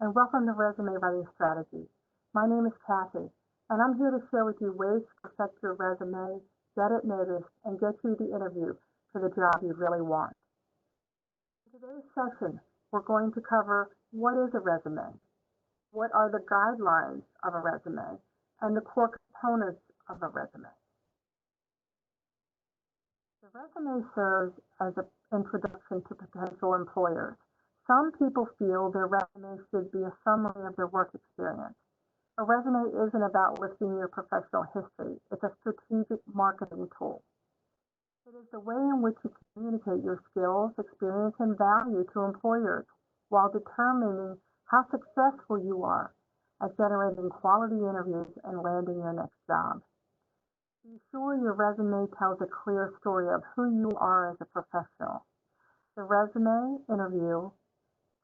and welcome to Resume Writing Strategy. My name is Kathy, and I'm here to share with you ways to perfect your resume, get it noticed, and get you the interview for the job you really want. In today's session, we're going to cover what is a resume, what are the guidelines of a resume, and the core components of a resume. The resume serves as an introduction to potential employers. Some people feel their resume should be a summary of their work experience. A resume isn't about listing your professional history. It's a strategic marketing tool. It is the way in which you communicate your skills, experience, and value to employers while determining how successful you are at generating quality interviews and landing your next job. Be sure your resume tells a clear story of who you are as a professional. The resume, interview,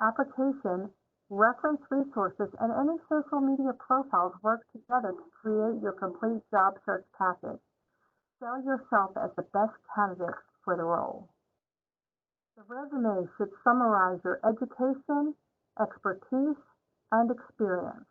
application, reference resources, and any social media profiles work together to create your complete job search package. Sell yourself as the best candidate for the role. The resume should summarize your education, expertise, and experience.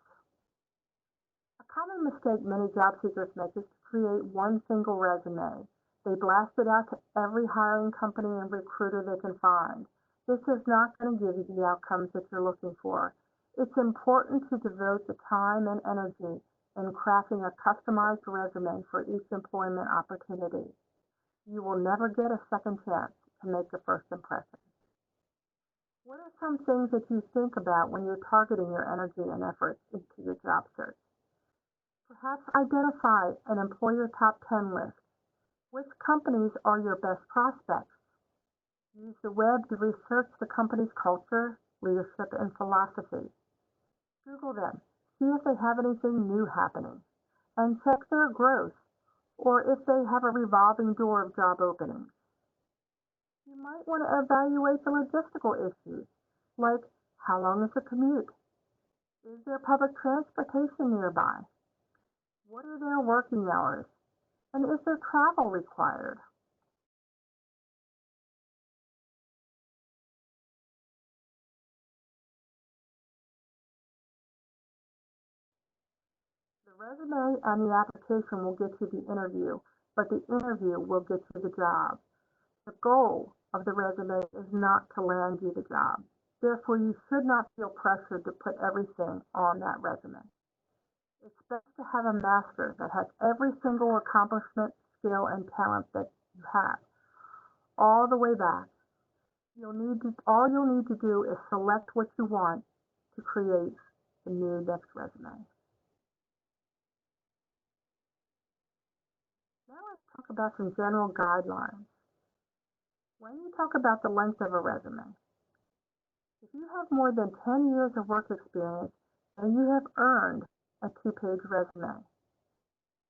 A common mistake many job seekers make is to create one single resume. They blast it out to every hiring company and recruiter they can find. This is not going to give you the outcomes that you're looking for. It's important to devote the time and energy in crafting a customized resume for each employment opportunity. You will never get a second chance to make the first impression. What are some things that you think about when you're targeting your energy and efforts into your job search? Perhaps identify an employer top 10 list. Which companies are your best prospects? Use the web to research the company's culture, leadership, and philosophy. Google them, see if they have anything new happening, and check their growth, or if they have a revolving door of job openings. You might want to evaluate the logistical issues, like how long is the commute? Is there public transportation nearby? What are their working hours? And is there travel required? The resume and the application will get you the interview, but the interview will get you the job. The goal of the resume is not to land you the job. Therefore, you should not feel pressured to put everything on that resume. It's best to have a master that has every single accomplishment, skill, and talent that you have, all the way back. All you'll need to do is select what you want to create the new next resume. Now let's talk about some general guidelines. When you talk about the length of a resume, if you have more than 10 years of work experience, then you have earned a 2-page resume.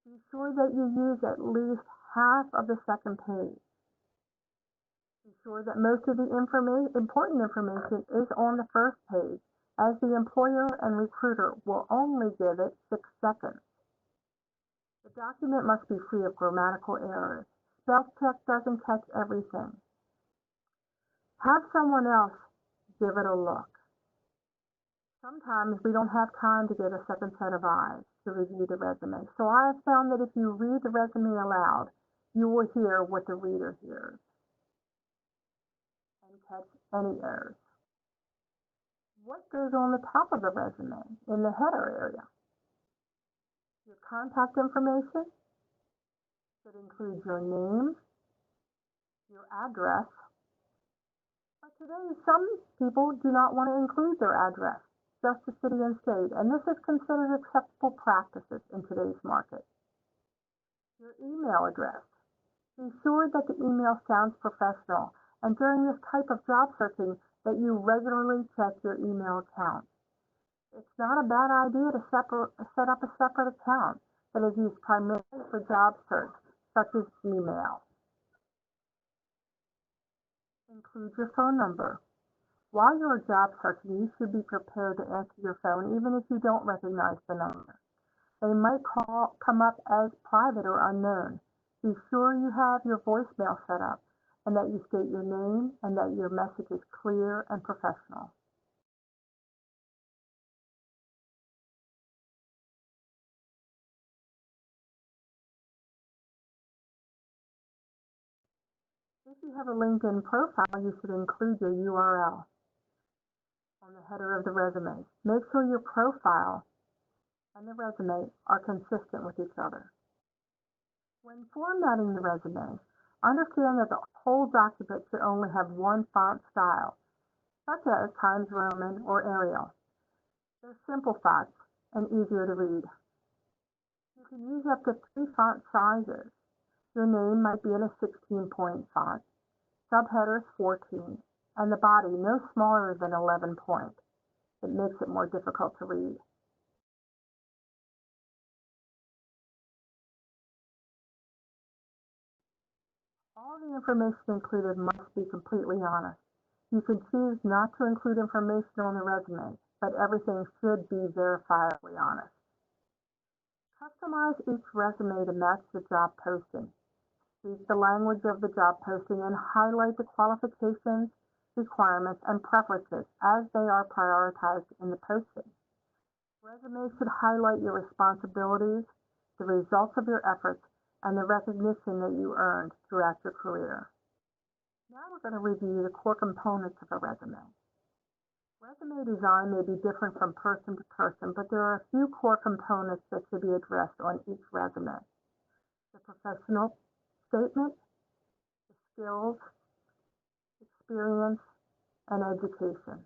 Be sure that you use at least half of the second page. Be sure that most of the important information is on the first page, as the employer and recruiter will only give it 6 seconds. The document must be free of grammatical errors. Spell check doesn't catch everything. Have someone else give it a look. Sometimes we don't have time to get a second set of eyes to review the resume. So I have found that if you read the resume aloud, you will hear what the reader hears and catch any errors. What goes on the top of the resume in the header area? Your contact information should include your name, your address. But today, some people do not want to include their address, just the city and state, and this is considered acceptable practices in today's market. Your email address. Be sure that the email sounds professional, and during this type of job searching, that you regularly check your email account. It's not a bad idea to set up a separate account that is used primarily for job search, such as Gmail. Include your phone number. While you're job searching, you should be prepared to answer your phone even if you don't recognize the number. They might come up as private or unknown. Be sure you have your voicemail set up and that you state your name and that your message is clear and professional. If you have a LinkedIn profile, you should include your URL on the header of the resume. Make sure your profile and the resume are consistent with each other. When formatting the resume, understand that the whole document should only have one font style, such as Times Roman or Arial. They're simple fonts and easier to read. You can use up to 3 font sizes. Your name might be in a 16-point font, subheaders 14, and the body no smaller than 11 point. It makes it more difficult to read. All the information included must be completely honest. You can choose not to include information on the resume, but everything should be verifiably honest. Customize each resume to match the job posting. Speak the language of the job posting and highlight the qualifications, requirements, and preferences as they are prioritized in the posting. Resumes should highlight your responsibilities, the results of your efforts, and the recognition that you earned throughout your career. Now we're going to review the core components of a resume. Resume design may be different from person to person, but there are a few core components that should be addressed on each resume. The professional statement, the skills, experience, and education.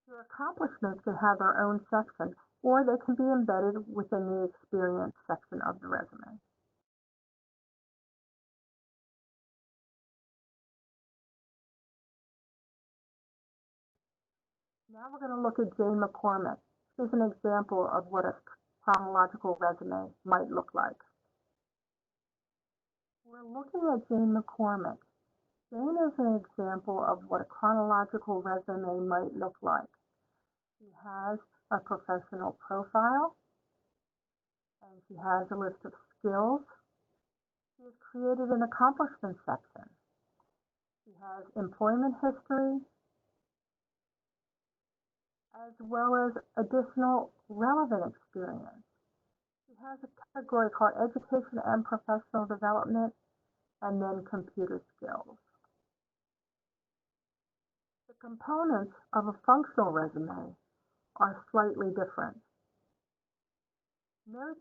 Your accomplishments can have their own section, or they can be embedded within the experience section of the resume. Now we're going to look at Jane McCormick. Here's an example of what a chronological resume might look like. We're looking at Jane McCormick. Jane is an example of what a chronological resume might look like. She has a professional profile, and she has a list of skills. She has created an accomplishment section. She has employment history, as well as additional relevant experience. She has a category called Education and Professional Development, and then Computer Skills. The components of a functional resume are slightly different. Note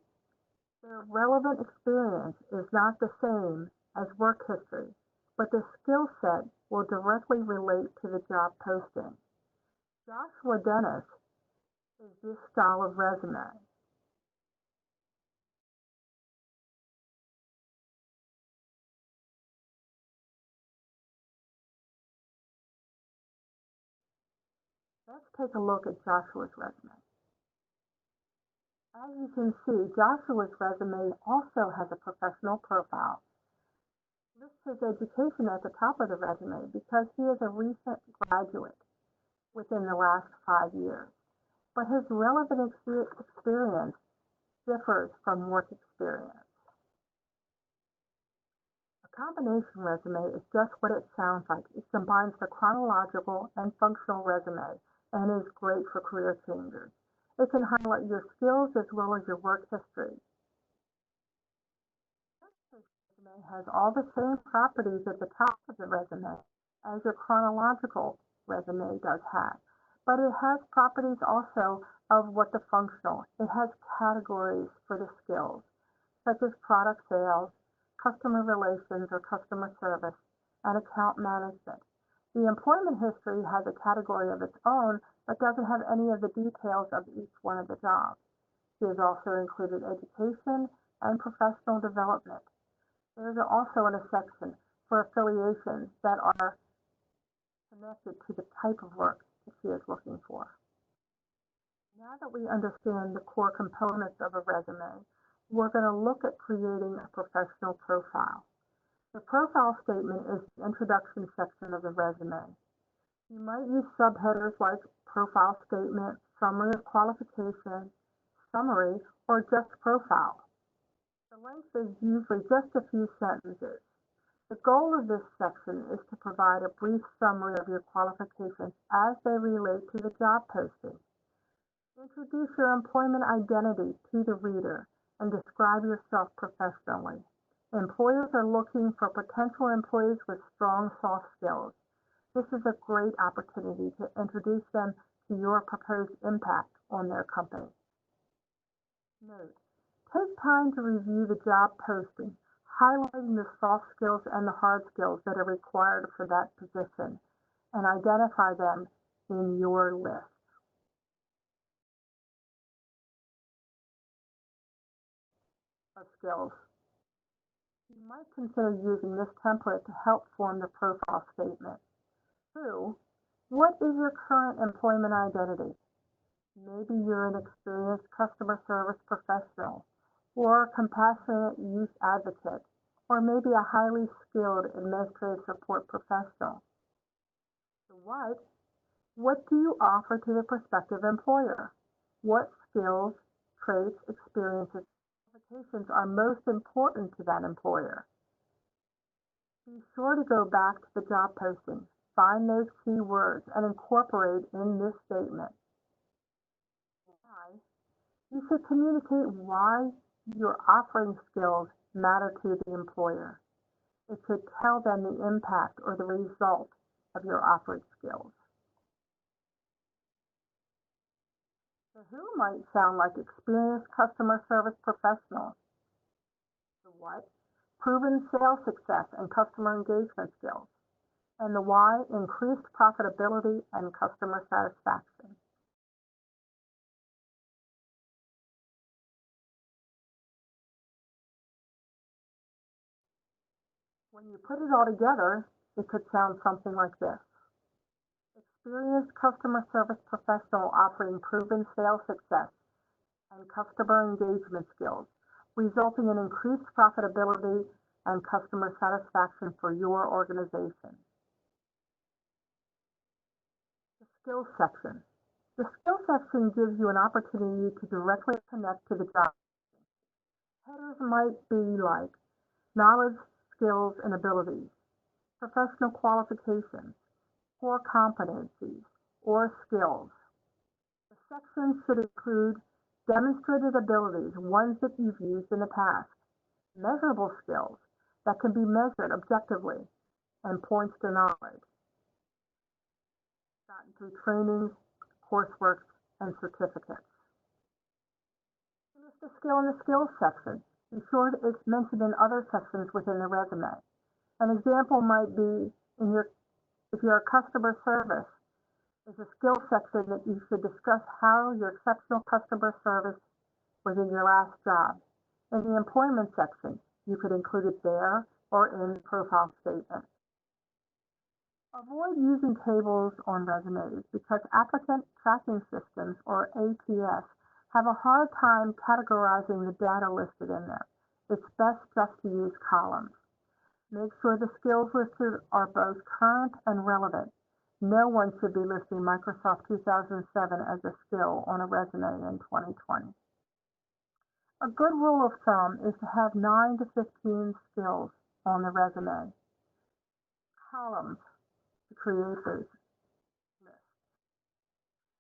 their relevant experience is not the same as work history, but the skill set will directly relate to the job posting. Joshua Dennis is this style of resume. Let's take a look at Joshua's resume. As you can see, Joshua's resume also has a professional profile. Lists his education at the top of the resume because he is a recent graduate within the last 5 years. But his relevant experience differs from work experience. A combination resume is just what it sounds like. It combines the chronological and functional resume and is great for career changers. It can highlight your skills as well as your work history. This resume has all the same properties at the top of the resume as your chronological resume does have, but it has properties also of what the functional. It has categories for the skills, such as product sales, customer relations or customer service, and account management. The employment history has a category of its own, but doesn't have any of the details of each one of the jobs. She has also included education and professional development. There is also a section for affiliations that are connected to the type of work that she is looking for. Now that we understand the core components of a resume, we're going to look at creating a professional profile. The profile statement is the introduction section of the resume. You might use subheaders like profile statement, summary of qualification, summary, or just profile. The length is usually just a few sentences. The goal of this section is to provide a brief summary of your qualifications as they relate to the job posting. Introduce your employment identity to the reader and describe yourself professionally. Employers are looking for potential employees with strong soft skills. This is a great opportunity to introduce them to your proposed impact on their company. Note: take time to review the job posting, highlighting the soft skills and the hard skills that are required for that position, and identify them in your list of skills. You might consider using this template to help form the profile statement. 2. What is your current employment identity? Maybe you're an experienced customer service professional, or a compassionate youth advocate, or maybe a highly skilled administrative support professional. So what do you offer to the prospective employer? What skills, traits, experiences, and qualifications are most important to that employer? Be sure to go back to the job posting, find those key words, and incorporate in this statement. Why? You should communicate why your offering skills matter to the employer. It should tell them the impact or the result of your offered skills. The who might sound like experienced customer service professionals. The what? Proven sales success and customer engagement skills. And the why? Increased profitability and customer satisfaction. When you put it all together, it could sound something like this. Experienced customer service professional offering proven sales success and customer engagement skills, resulting in increased profitability and customer satisfaction for your organization. The skills section. The skills section gives you an opportunity to directly connect to the job. Headers might be like knowledge, skills, and abilities, professional qualifications, core competencies, or skills. The section should include demonstrated abilities, ones that you've used in the past, measurable skills that can be measured objectively, and points to knowledge gotten through trainings, coursework, and certificates. List the skill in the skills section. Be sure it's mentioned in other sections within the resume. An example might be if you're a customer service, there's a skill section that you should discuss how your exceptional customer service was in your last job. In the employment section, you could include it there or in the profile statement. Avoid using tables on resumes because applicant tracking systems, or ATS, have a hard time categorizing the data listed in them. It's best just to use columns. Make sure the skills listed are both current and relevant. No one should be listing Microsoft 2007 as a skill on a resume in 2020. A good rule of thumb is to have 9 to 15 skills on the resume. Columns to create those lists.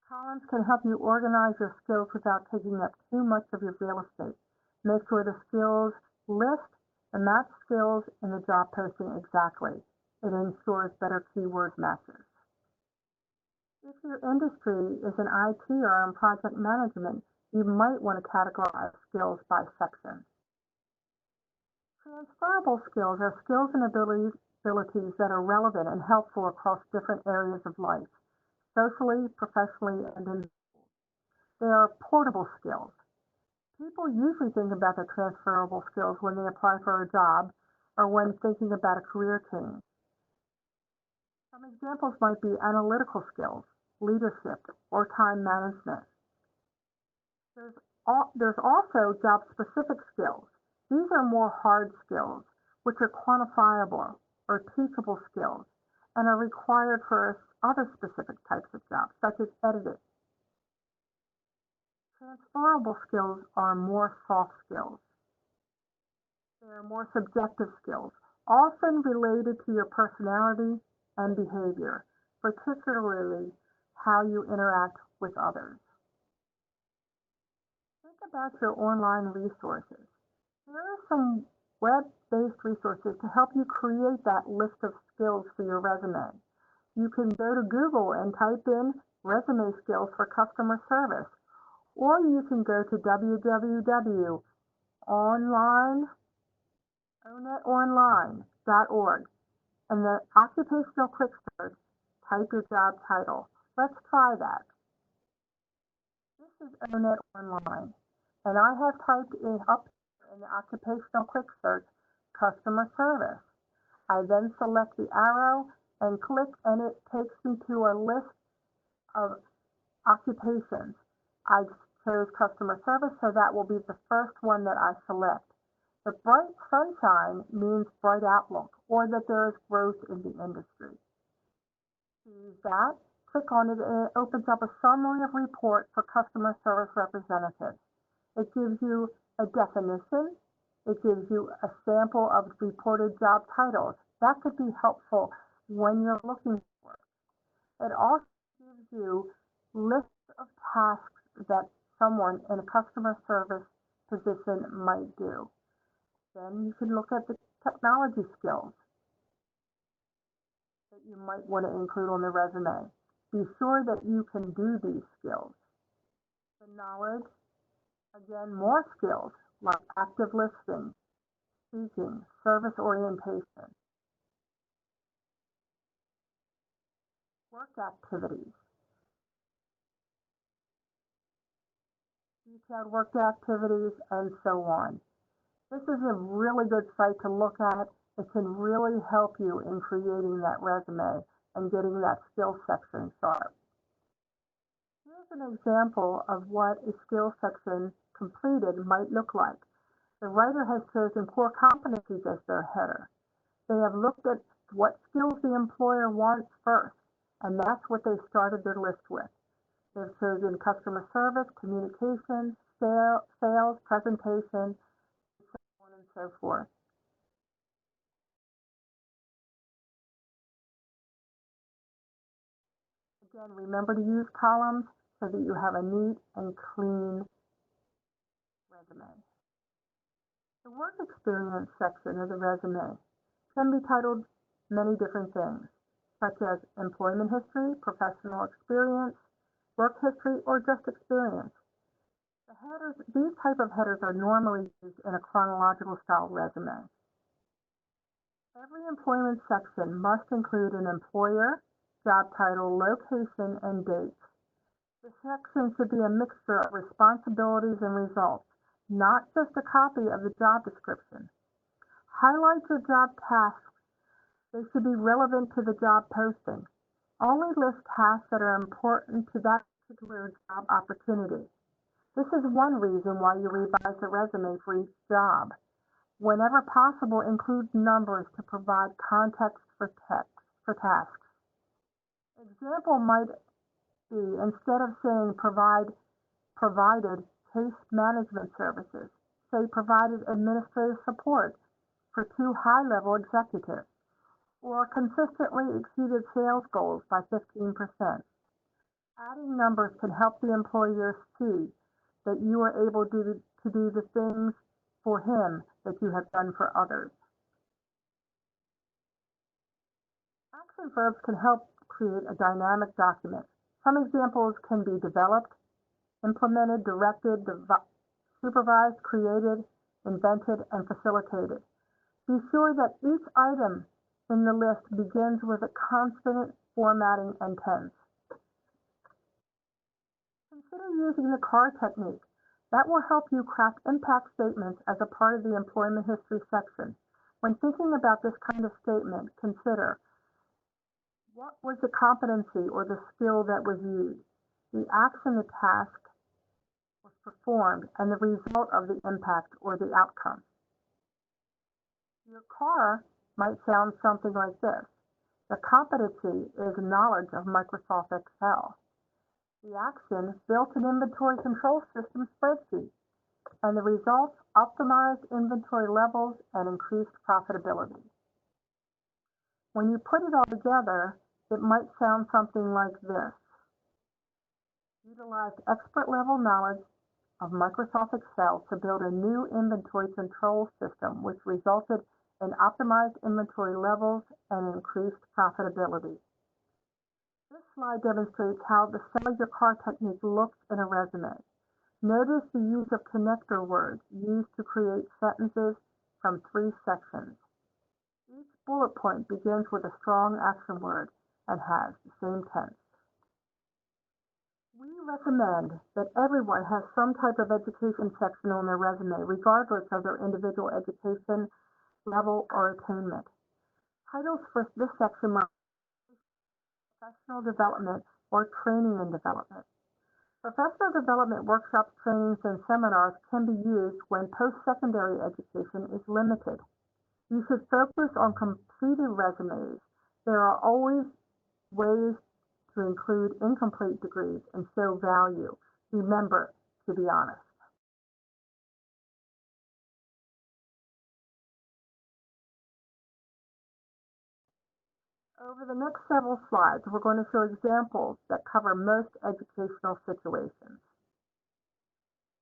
Columns can help you organize your skills without taking up too much of your real estate. Make sure the skills list and match skills in the job posting exactly. It ensures better keyword matches. If your industry is in IT or in project management, you might want to categorize skills by section. Transferable skills are skills and abilities that are relevant and helpful across different areas of life, socially, professionally, and in schools. They are portable skills. People usually think about their transferable skills when they apply for a job or when thinking about a career change. Some examples might be analytical skills, leadership, or time management. There's also job-specific skills. These are more hard skills, which are quantifiable or teachable skills and are required for other specific types of jobs, such as editing. Transferable skills are more soft skills. They are more subjective skills, often related to your personality and behavior, particularly how you interact with others. Think about your online resources? Here are some web-based resources to help you create that list of skills for your resume. You can go to Google and type in resume skills for customer service, or you can go to onetonline.org. And the occupational quick search, type your job title. Let's try that. This is ONET Online, and I have typed up in the occupational quick search, customer service. I then select the arrow and click, and it takes me to a list of occupations. I chose customer service, so that will be the first one that I select. The bright sunshine means bright outlook, or that there is growth in the industry. Choose that, click on it, and it opens up a summary of report for customer service representatives. It gives you a definition. It gives you a sample of reported job titles. That could be helpful when you're looking for work. It also gives you lists of tasks that someone in a customer service position might do. Then you can look at the technology skills that you might want to include on the resume. Be sure that you can do these skills. The knowledge, again, more skills like active listening, speaking, service orientation. Work activities. Detailed work activities, and so on. This is a really good site to look at. It can really help you in creating that resume and getting that skills section sharp. Here's an example of what a skills section completed might look like. The writer has chosen core competencies as their header. They have looked at what skills the employer wants first, and that's what they started their list with. They've chosen customer service, communication, sales, presentation, so on and so forth. Again, remember to use columns so that you have a neat and clean resume. The work experience section of the resume can be titled many different things, such as employment history, professional experience, work history, or just experience. These type of headers are normally used in a chronological style resume. Every employment section must include an employer, job title, location, and dates. The section should be a mixture of responsibilities and results, not just a copy of the job description. Highlight your job tasks. They should be relevant to the job posting. Only list tasks that are important to that particular job opportunity. This is one reason why you revise the resume for each job. Whenever possible, include numbers to provide context for tasks. Example might be, instead of saying provided case management services, say provided administrative support for 2 high-level executives, or consistently exceeded sales goals by 15%. Adding numbers can help the employer see that you are able to do the things for him that you have done for others. Action verbs can help create a dynamic document. Some examples can be developed, implemented, directed, supervised, created, invented, and facilitated. Be sure that each item in the list begins with a consonant formatting and tense. Consider using the CAR technique. That will help you craft impact statements as a part of the employment history section. When thinking about this kind of statement, consider what was the competency or the skill that was used, the action, the task was performed, and the result of the impact or the outcome. Your CAR might sound something like this. The competency is knowledge of Microsoft Excel. The action, built an inventory control system spreadsheet, and the results, optimized inventory levels and increased profitability. When you put it all together, it might sound something like this. Utilized expert level knowledge of Microsoft Excel to build a new inventory control system, which resulted in optimized inventory levels and increased profitability. This slide demonstrates how the sell your car technique looks in a resume. Notice the use of connector words used to create sentences from 3 sections. Each bullet point begins with a strong action word and has the same tense. We recommend that everyone has some type of education section on their resume, regardless of their individual education level or attainment. Titles for this section might be professional development or training and development. Professional development workshops, trainings, and seminars can be used when post-secondary education is limited. You should focus on completed resumes. There are always ways to include incomplete degrees and show value. Remember to be honest. Over the next several slides, we're going to show examples that cover most educational situations.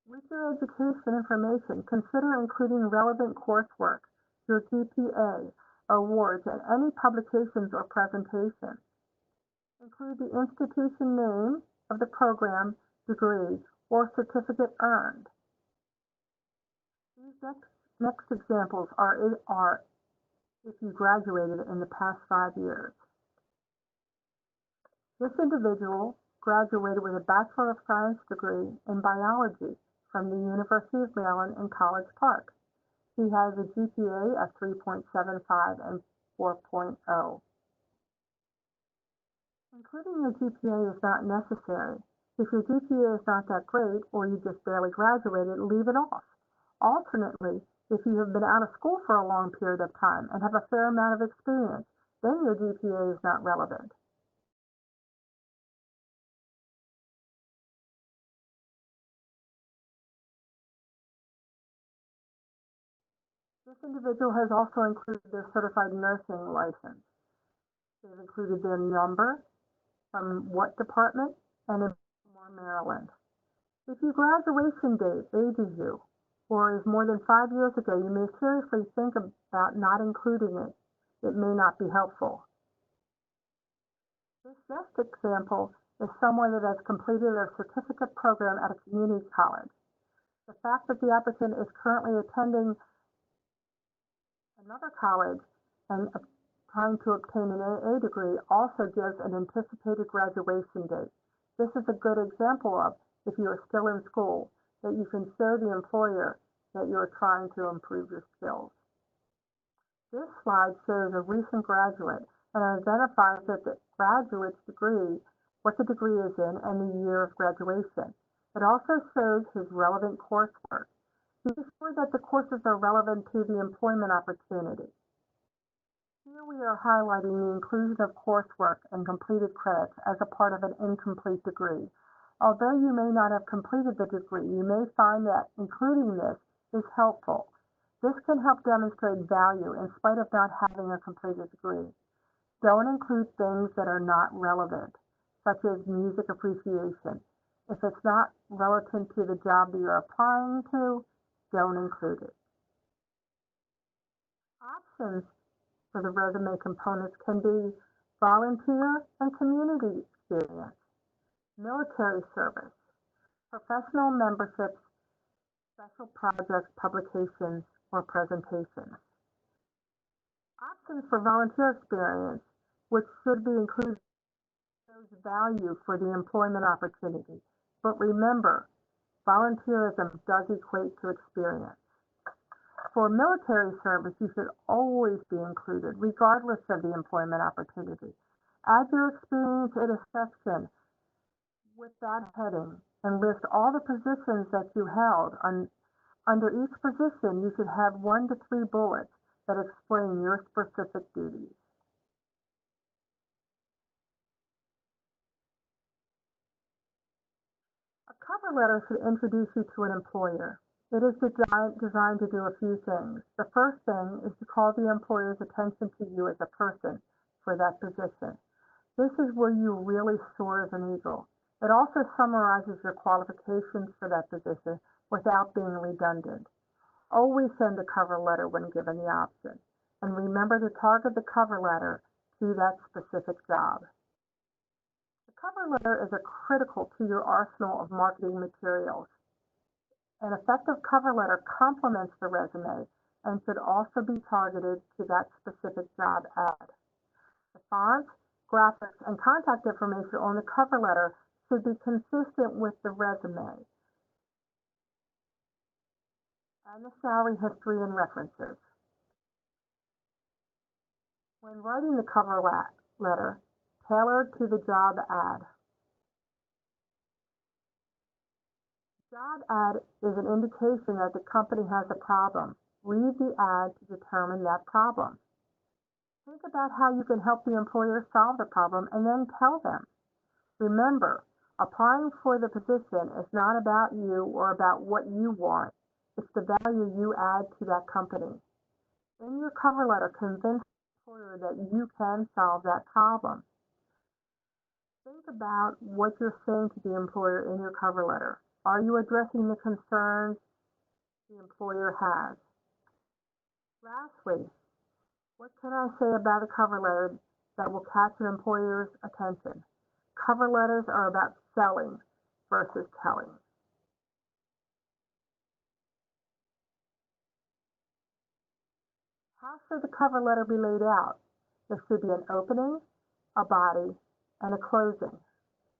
With your education information, consider including relevant coursework, your GPA, awards, and any publications or presentations. Include the institution name of the program, degree, or certificate earned. These next examples are if you graduated in the past 5 years. This individual graduated with a Bachelor of Science degree in biology from the University of Maryland in College Park. He has a GPA of 3.75 and 4.0. Including your GPA is not necessary. If your GPA is not that great or you just barely graduated, leave it off. Alternately, if you have been out of school for a long period of time and have a fair amount of experience, then your GPA is not relevant. This individual has also included their certified nursing license. They've included their number, from what department, and in Baltimore, Maryland. If your graduation date ages you, or is more than 5 years ago, you may seriously think about not including it. It may not be helpful. This next example is someone that has completed a certificate program at a community college. The fact that the applicant is currently attending another college and trying to obtain an AA degree also gives an anticipated graduation date. This is a good example of, if you are still in school, that you can show the employer that you are trying to improve your skills. This slide shows a recent graduate and identifies that the graduate's degree, what the degree is in, and the year of graduation. It also shows his relevant coursework. Be sure that the courses are relevant to the employment opportunity. Here we are highlighting the inclusion of coursework and completed credits as a part of an incomplete degree. Although you may not have completed the degree, you may find that including this is helpful. This can help demonstrate value in spite of not having a completed degree. Don't include things that are not relevant, such as music appreciation. If it's not relevant to the job that you're applying to, don't include it. Options for the resume components can be volunteer and community experience, military service, professional memberships, special projects, publications, or presentations. Options for volunteer experience, which should be included, shows value for the employment opportunity. But remember, volunteerism does equate to experience. For military service, you should always be included, regardless of the employment opportunity. Add your experience in a section with that heading and list all the positions that you held. Under each position, you should have 1 to 3 bullets that explain your specific duties. A cover letter should introduce you to an employer. It is designed to do a few things. The first thing is to call the employer's attention to you as a person for that position. This is where you really soar as an eagle. It also summarizes your qualifications for that position without being redundant. Always send a cover letter when given the option, and remember to target the cover letter to that specific job. The cover letter is critical to your arsenal of marketing materials. An effective cover letter complements the resume and should also be targeted to that specific job ad. The font, graphics, and contact information on the cover letter should be consistent with the resume and the salary history and references. When writing the cover letter, tailored to the job ad. Job ad is an indication that the company has a problem. Read the ad to determine that problem. Think about how you can help the employer solve the problem and then tell them. Remember, applying for the position is not about you or about what you want. It's the value you add to that company. In your cover letter, convince the employer that you can solve that problem. Think about what you're saying to the employer in your cover letter. Are you addressing the concerns the employer has? Lastly, what can I say about a cover letter that will catch an employer's attention? Cover letters are about selling versus telling. How should the cover letter be laid out? There should be an opening, a body, and a closing.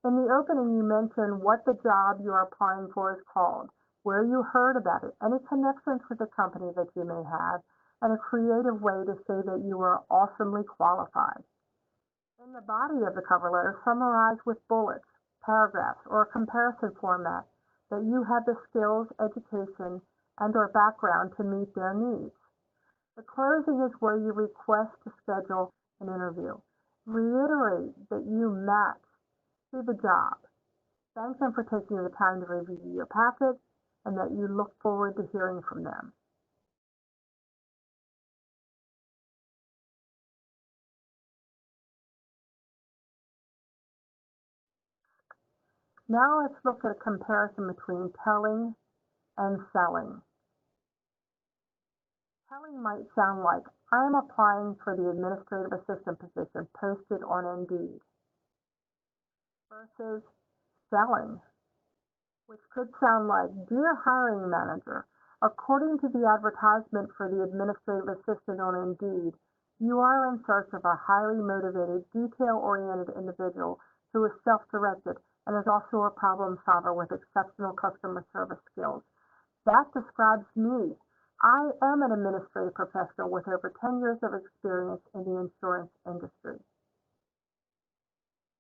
In the opening, you mention what the job you are applying for is called, where you heard about it, any connections with the company that you may have, and a creative way to say that you are awesomely qualified. In the body of the cover letter, summarize with bullets, paragraphs, or a comparison format that you have the skills, education, and/or background to meet their needs. The closing is where you request to schedule an interview. Reiterate that you match to the job. Thank them for taking the time to review your packet and that you look forward to hearing from them. Now let's look at a comparison between telling and selling. Telling might sound like, I am applying for the administrative assistant position posted on Indeed, versus selling, which could sound like, Dear hiring manager, according to the advertisement for the administrative assistant on Indeed, you are in search of a highly motivated, detail-oriented individual who is self-directed and is also a problem solver with exceptional customer service skills. That describes me. I am an administrative professional with over 10 years of experience in the insurance industry.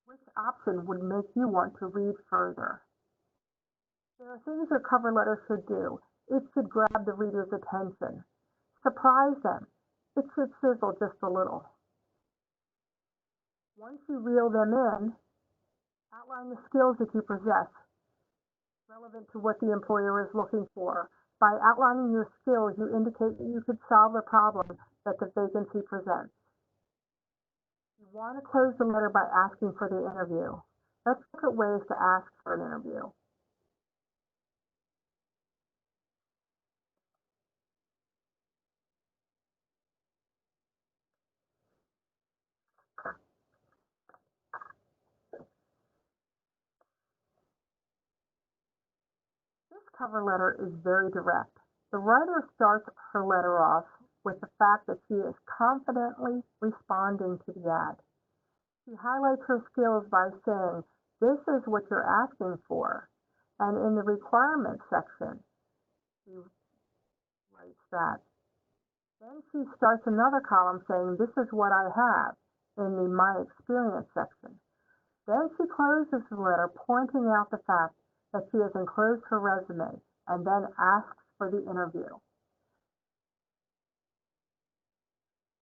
Which option would make you want to read further? There are things your cover letter should do. It should grab the reader's attention. Surprise them. It should sizzle just a little. Once you reel them in, outline the skills that you possess relevant to what the employer is looking for. By outlining your skills, you indicate that you could solve the problem that the vacancy presents. You want to close the letter by asking for the interview. Let's look at ways to ask for an interview. This cover letter is very direct. The writer starts her letter off with the fact that she is confidently responding to the ad. She highlights her skills by saying, this is what you're asking for. And in the requirements section, she writes that. Then she starts another column saying, this is what I have in the My Experience section. Then she closes the letter pointing out the fact that she has enclosed her resume and then asks for the interview.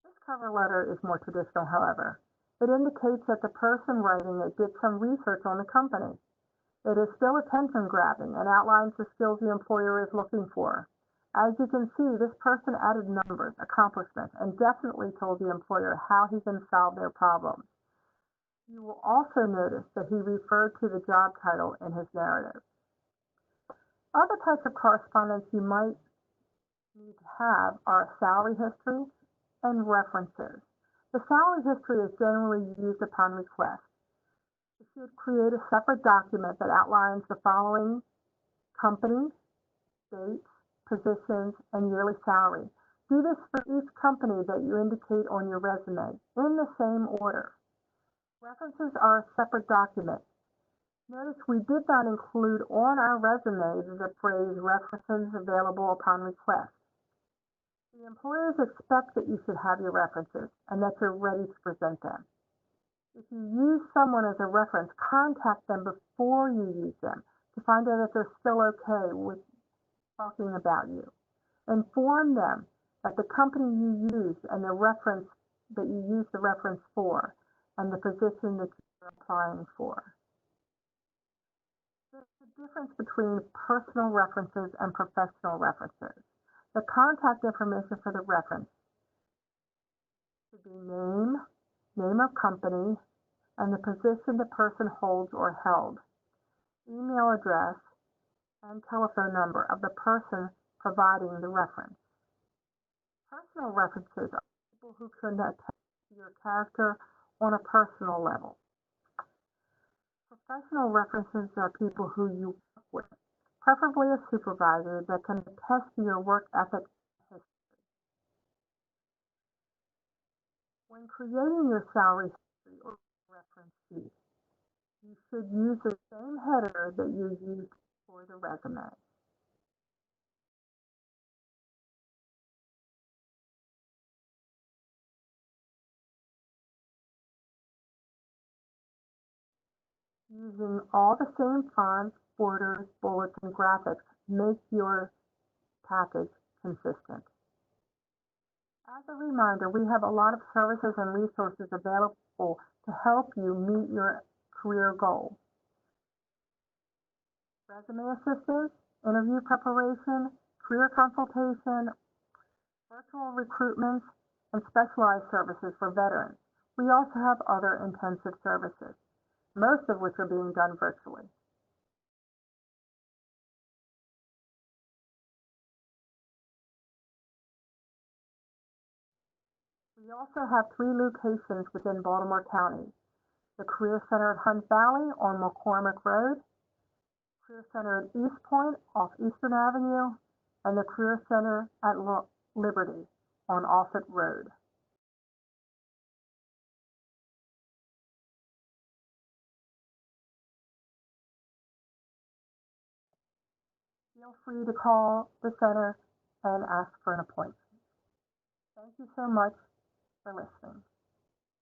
This cover letter is more traditional, however. It indicates that the person writing it did some research on the company. It is still attention-grabbing and outlines the skills the employer is looking for. As you can see, this person added numbers, accomplishments, and definitely told the employer how he can solve their problems. You will also notice that he referred to the job title in his narrative. Other types of correspondence you might need to have are salary history and references. The salary history is generally used upon request. You should create a separate document that outlines the following: company, dates, positions, and yearly salary. Do this for each company that you indicate on your resume in the same order. References are a separate document. Notice we did not include on our resume the phrase references available upon request. The employers expect that you should have your references and that you're ready to present them. If you use someone as a reference, contact them before you use them to find out if they're still okay with talking about you. Inform them that the company you use and the reference that you use the reference for and the position that you're applying for. There's a difference between personal references and professional references. The contact information for the reference should be name, name of company, and the position the person holds or held, email address, and telephone number of the person providing the reference. Personal references are people who can attest to your character on a personal level. Professional references are people who you work with, preferably a supervisor that can attest to your work ethic and history. When creating your salary history or reference sheet, you should use the same header that you used for the resume. Using all the same fonts, borders, bullets, and graphics make your package consistent. As a reminder, we have a lot of services and resources available to help you meet your career goals. Resume assistance, interview preparation, career consultation, virtual recruitments, and specialized services for veterans. We also have other intensive services, most of which are being done virtually. We also have 3 locations within Baltimore County: the Career Center at Hunt Valley on McCormick Road, Career Center at East Point off Eastern Avenue, and the Career Center at Liberty on Offit Road. Feel free to call the center and ask for an appointment. Thank you so much for listening.